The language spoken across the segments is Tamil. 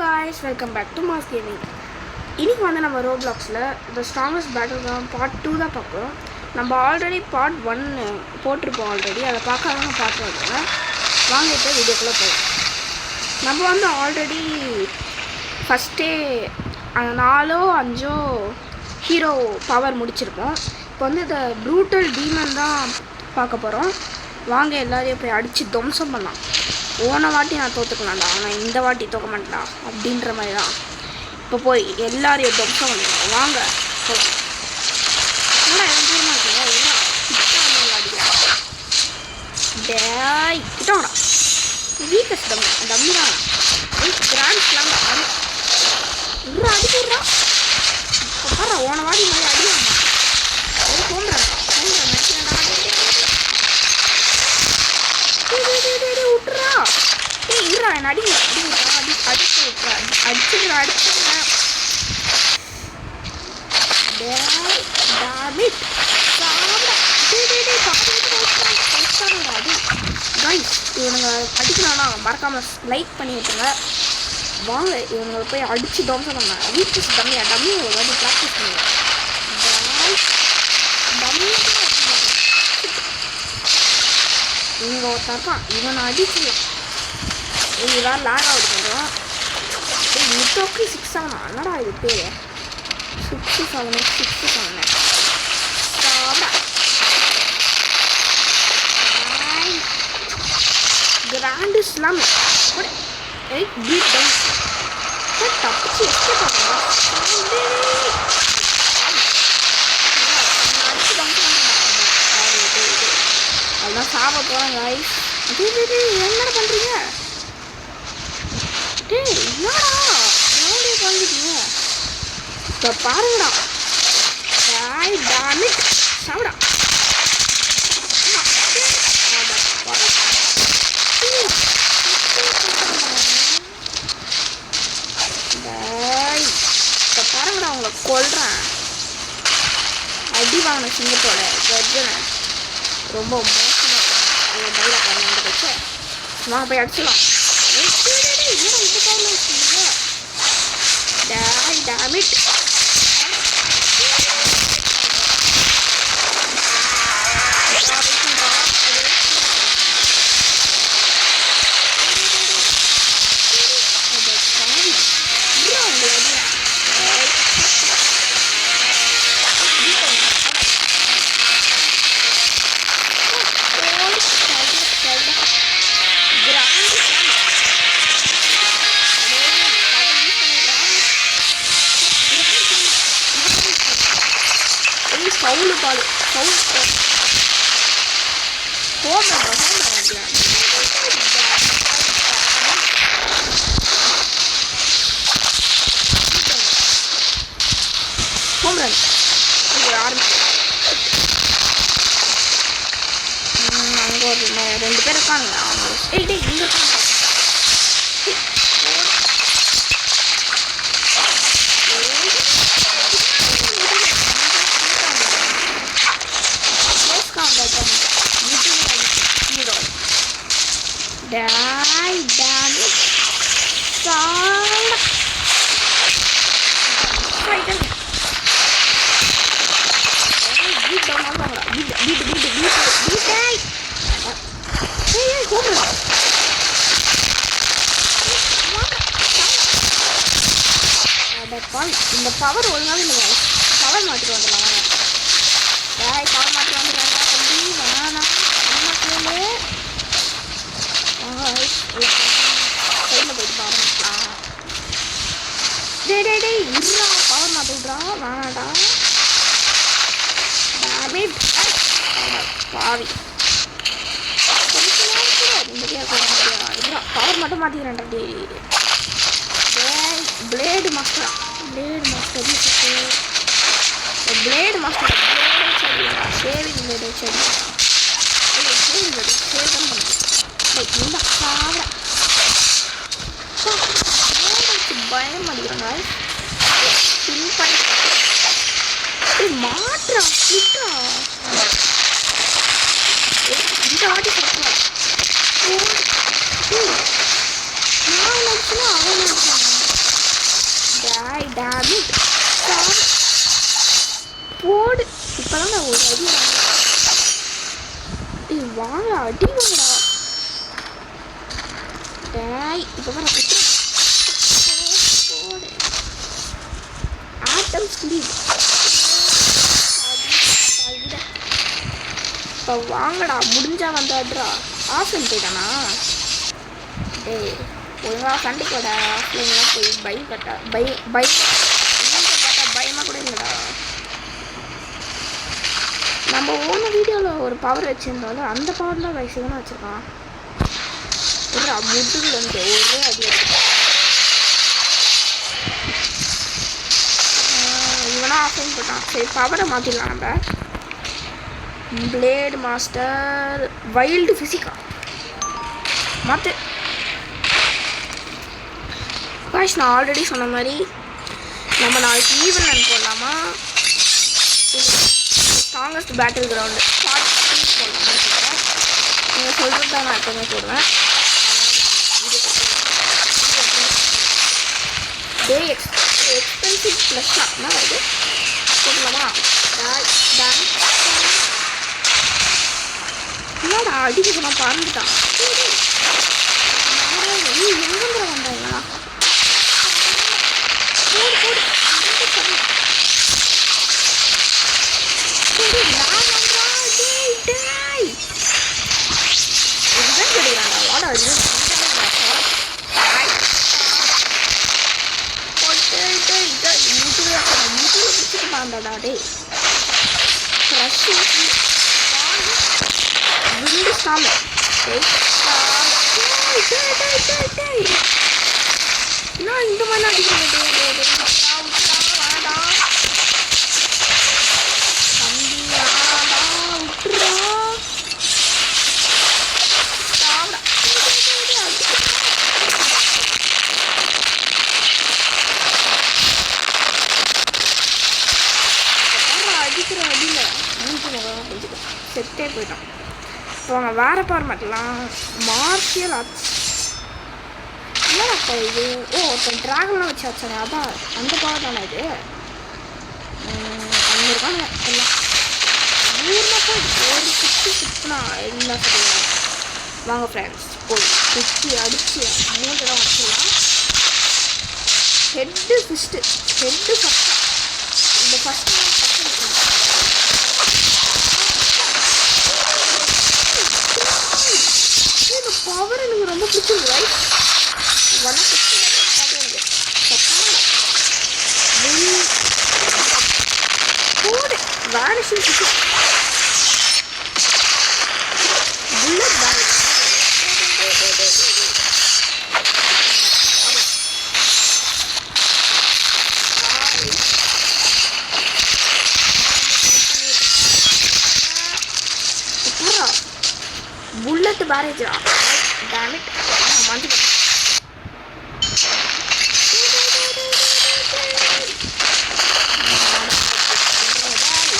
guys, welcome back to Mars Gaming. இன்னைக்கு வந்து நம்ம ரோப்ளாக்ஸில் the strongest battleground part 2 தான் பார்க்குறோம். நம்ம ஆல்ரெடி பார்ட் 1 போட்டிருப்போம் ஆல்ரெடி. அதை பார்க்காதவங்க பார்த்து வந்துங்க. வாங்க இப்போ வீடியோக்குள்ளே போகலாம். நம்ம வந்து ஆல்ரெடி ஃபஸ்ட்டே 4-5 ஹீரோ பவர் முடிச்சிருப்போம். இப்போ வந்து இந்த ப்ரூட்டல் டீமன் தான் பார்க்க போகிறோம். வாங்க எல்லாரையும் போய் அடித்து துவம்சம் பண்ணலாம். போன வாட்டி நான் தோற்றுக்கலாம்டா, ஆனால் இந்த வாட்டி தோக்க மாட்டேன்டா அப்படின்ற மாதிரி தான். இப்போ போய் எல்லாரையும் துவம்சம் பண்ணிடலாம். வாங்க போகலாம். என்னடா எவ்வளோ தூரமாக இருக்குங்க, எவ்வளோ கிட்ட அடிக்கிறா டேய் கிட்டோடா வீக்கஸ் டம்மி தான் கிராண்ட்ஸ்லாம் இவ்வளோ அடிக்கிறா. இப்போ பாரு போன வாட்டி மாதிரி அடிவாங்க தோன்றா விட்டுறா. ஏய் இருறா என்ன அடிங்க அடிச்சு விட்றா அடிச்சுடுறா இவனுங்க அடிக்கலாம்னா மறக்காம லைக் பண்ணி விட்டுருங்க. வாங்க இவங்களை போய் அடிச்சு தோம்சம் பண்ண. வீக்கஸ் டம்மி ஒரு வாட்டி ப்ராக்டிஸ் பண்ணுங்க. இவங்க ஒருத்தன் இருக்கான், இவனை அடிச்சு இதெல்லாம் லேக் அவுட் பண்ணுறோம். முட்டோக்கு 6 ஆகணும். என்னடா இது பேர் 6-7 கிராண்டு ஸ்லாம் பீட் டவுன் தப்பிச்சு எஸ்கே பண்ணுறோம். அதுதான் சாப்பிட போகிறேன் காய்ஸ். என்னடா பண்ணுறீங்க? டேய் என்னடா எவ்வளோ பண்ணிட்டீங்க? இப்போ பாருங்கடா டாய் டாமிட் சாப்பிடா. இப்போ பாருங்கடா உங்களை கொல்றேன். அடி வாங்கின சிங்கத்தோட கர்ஜனை ரொம்ப மோசமாக வச்சு வாங்க போய் அடிச்சிடலாம். டேமிட் சவுளு பால் சவுல் ஹோம்ரன் அங்கே ஒரு 2 பேர் இருக்காங்க. இங்கே இருக்காங்க. Die damage sound fighter beat down avanga beat hey come on இந்த பவர் ஒழுங்காவே இல்லை. பவர் மாற்றிட்டு வந்துடலாம். டேய் பவர் மாற்றிட்டு வந்துடுறாங்க தம்பி வேணாம் என்ன கேளு. சைடில் போயிட்டு பாருங்களா. டேய் இருடா பவர் மாற்ற விட்றா வேணாடா பாவி பவர் மட்டும் மாற்றிக்கிறேன்டா. டேய் பிளேடு மாஸ்டர் ஷேவிங் பிளேடு சரி சேவ் தான் பண்ணுறேன். இந்த சாவர பயம் அடிக்கிறாங்க. மாற்றா கிட்டா இந்த வாட்டி நான் அவன் டேமிட் போடு. இப்போதான் நான் ஒரு அடி வாங்க அடி வாங்கடா. டேய் இப்போ தான் நான் போடு. ஆட்டம் ஸ்லீப் இப்போ வாங்கடா. முடிஞ்சா வந்தாடுறா. ஆஃப்லைன் போயிட்டானா? டேய் ஒழுங்கா சண்டைக்கோட ஆஃப்லைன்லாம் போய் பயப்பட்டா பயமாக கூட இல்லைடா. நம்ம ஓன வீடியோவில் ஒரு பவர் வச்சுருந்தாலும் அந்த பவர் தான் வயசு தானே வச்சுருக்கான். ஒரு முதுகில் வந்து ஒரே அடி இவனா ஆஃப்லைன் போட்டான். சரி பவரை மாற்றிடலாம். நம்ம பிளேடு மாஸ்டர் வைல்டு ஃபிசிக்கா மாற்று. காஷ் நான் ஆல்ரெடி சொன்ன மாதிரி நம்ம நாளைக்கு ஈவென்ட் போடலாமா? ஸ்ட்ராங்கஸ்ட் பேட்டில் கிரவுண்டு பார்ட் 3 போடலாம்னு சொல்கிறேன். நீங்கள் சொல்கிறது தான் நான் எப்பவுமே போடுவேன். டே எக்ஸ்பென்சிவ் ப்ளஸ்ஸா என்ன இது போடலாமா? என்னடா அடிக்க நான் பறந்துட்டான். எங்கேங்கிற வந்தாங்களா? போடு போடு இதுதான் கிடைக்கிறாங்க. வாடா முதுகு பிடிச்சிட்டு மாந்தாடா. டே விண்டு ஸ்டாம் நான் இந்த மாதிரி அடிக்கிறேன். அடிக்கிற அடியில் மூஞ்சி முகம் கொஞ்சம் செட்டே போயிட்டான். இப்போ அவங்க வேறு பவர் மாட்டலாம். மார்ஷியல் ஆர்ட்ஸ் என்னப்பா இது? ஓ இப்போ ட்ராகன்லாம் வச்சு வச்சாங்க. அதான் அந்த பவர் தானே இது. அங்கே இருக்காங்க எல்லாம் ஊரில் போய் ஒரு சுற்றுனா எல்லாம் சொல்லுவாங்க. வாங்க ஃப்ரெண்ட்ஸ் போய் சுற்றி அடித்து 3 இடம் வச்சிடலாம். ஹெட்டு ஃபஸ்ட்டு இந்த ஃபஸ்ட்டு இந்த பவர் எனக்கு ரொம்ப பிடிச்சிருக்கு. ரைட் போடு வேனிஷிங் புல்லட் பேக் புல்லட் பேரேஜா. டேமிட் மாட்டி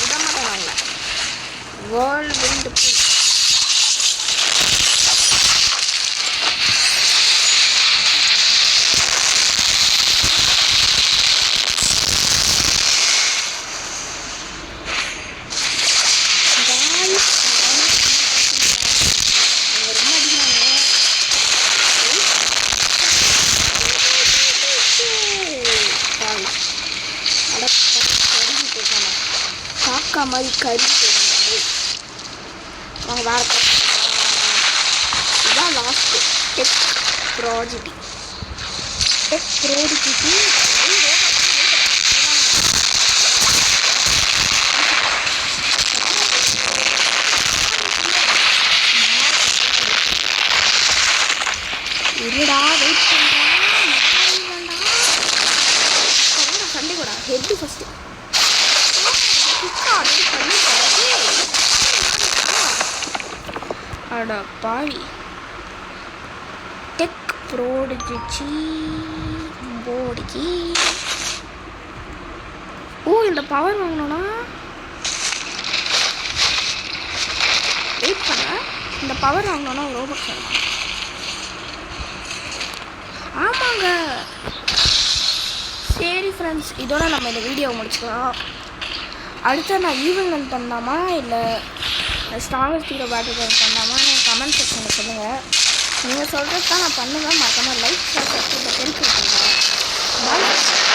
விடமாட்டாங்க. வேர்ல்ட் விண்ட் காக்கா மாதிரி கறி போடுறாங்க. அவங்க வேற இதுதான் லாஸ்ட்டு டெக் ப்ராஜெக்ட். இருடா வெயிட் பண்ணுறேன். சண்டை கூட ஹெட்டு ஃபஸ்ட்டு அட பாவி. டெக் ப்ரோடிஜி போடிக்கு. ஓ இந்த பவர் வாங்கணும்னா வெயிட் பண்ண. இந்த பவர் வாங்கணும்னா ரோபோட் சொல்லலாம். ஆமாங்க சரி ஃப்ரெண்ட்ஸ், இதோட நம்ம இந்த வீடியோ முடிச்சுக்கலாம். அடுத்து நான் ஈவல் ரன் பண்ணலாமா இல்லை ஸ்ட்ராங்கஸ்ட் ஹீரோ பேட்டில் ரன் பண்ணலாமா நீங்கள் கமெண்ட் செக்ஷனில் சொல்லுங்கள். நீங்கள் சொல்கிறது தான் நான் பண்ணுவேன். மறக்காமல் like share subscribe button click பண்ணுங்கள். பாய்.